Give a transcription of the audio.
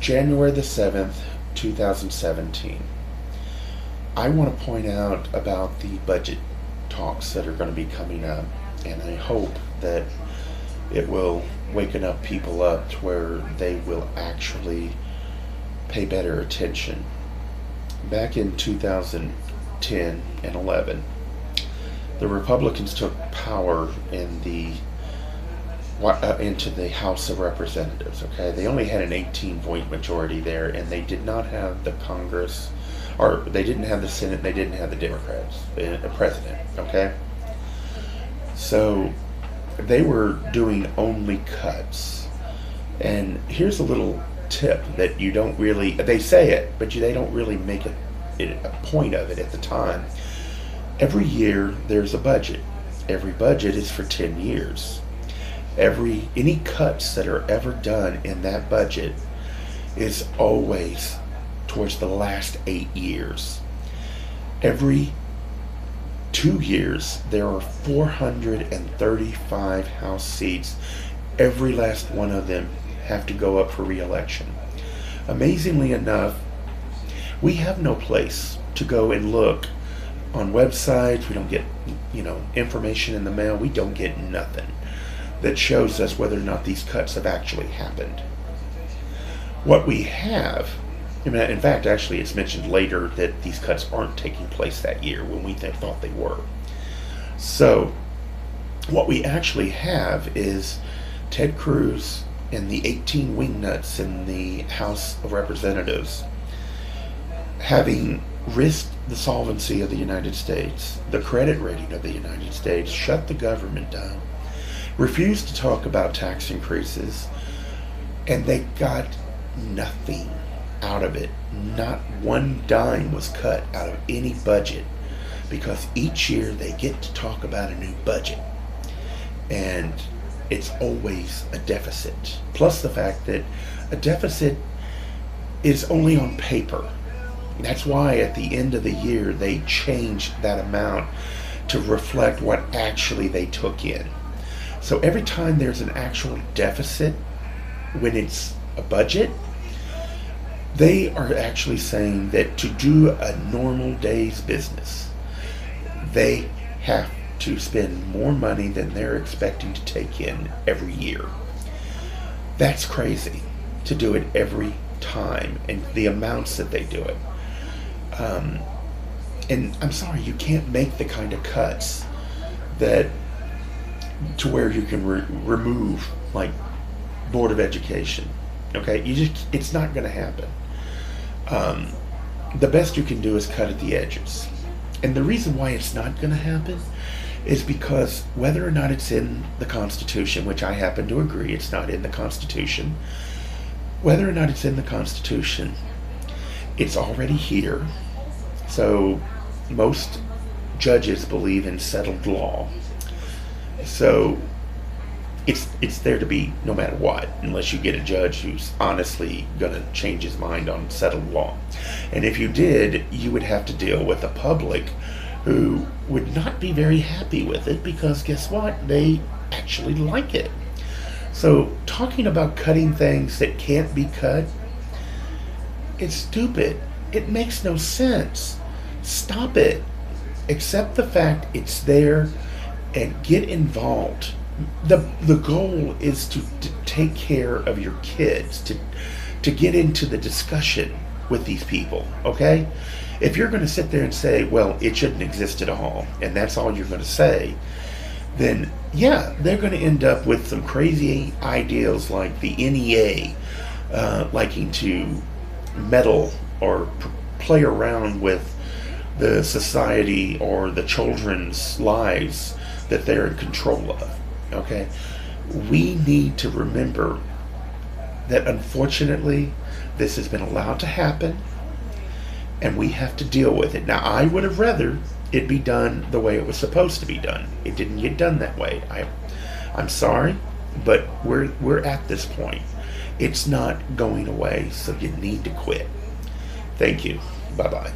January the 7th, 2017. I want to point out about the budget talks that are going to be coming up, and I hope that it will waken up people up to where they will actually pay better attention. Back in 2010 and 11, the Republicans took power into the House of Representatives. Okay, they only had an 18-point majority there, and they did not have the Congress, or they didn't have the Senate. They didn't have the Democrats, the president. Okay, so they were doing only cuts. And here's a little tip that you don't really, they say it, but they don't really make it a point of it at the time. Every year there's a budget. Every budget is for 10 years. Any cuts that are ever done in that budget is always towards the last 8 years. Every 2 years there are 435 House seats. Every last one of them have to go up for re-election. Amazingly enough, we have no place to go and look on websites. We don't get, information in the mail. We don't get nothing that shows us whether or not these cuts have actually happened. What we have, in fact, actually it's mentioned later that these cuts aren't taking place that year when we thought they were. So what we actually have is Ted Cruz and the 18 wingnuts in the House of Representatives having risked the solvency of the United States, the credit rating of the United States, shut the government down, refused to talk about tax increases, and they got nothing out of it. Not one dime was cut out of any budget, because each year they get to talk about a new budget, and it's always a deficit. Plus the fact that a deficit is only on paper. That's why at the end of the year they change that amount to reflect what actually they took in. So every time there's an actual deficit, when it's a budget, they are actually saying that to do a normal day's business, they have to spend more money than they're expecting to take in every year. That's crazy to do it every time, and the amounts that they do it. And I'm sorry, you can't make the kind of cuts that to where you can remove, like, Board of Education. Okay, it's not going to happen. The best you can do is cut at the edges. And the reason why it's not going to happen is because whether or not it's in the Constitution, which I happen to agree it's not in the Constitution, whether or not it's in the Constitution, it's already here. So most judges believe in settled law. So it's there to be no matter what, unless you get a judge who's honestly going to change his mind on settled law. And if you did, you would have to deal with a public who would not be very happy with it, because guess what? They actually like it. So talking about cutting things that can't be cut, it's stupid. It makes no sense. Stop it. Accept the fact it's there and get involved. The goal is to take care of your kids, to get into the discussion with these people, okay? If you're going to sit there and say, well, it shouldn't exist at all, and that's all you're going to say, then yeah, they're going to end up with some crazy ideals like the NEA liking to meddle or play around with the society or the children's lives that they're in control of. Okay, we need to remember that unfortunately this has been allowed to happen, and we have to deal with it. Now, I would have rather it be done the way it was supposed to be done. It didn't get done that way. I'm sorry, but we're at this point. It's not going away, so you need to quit. Thank you. Bye-bye.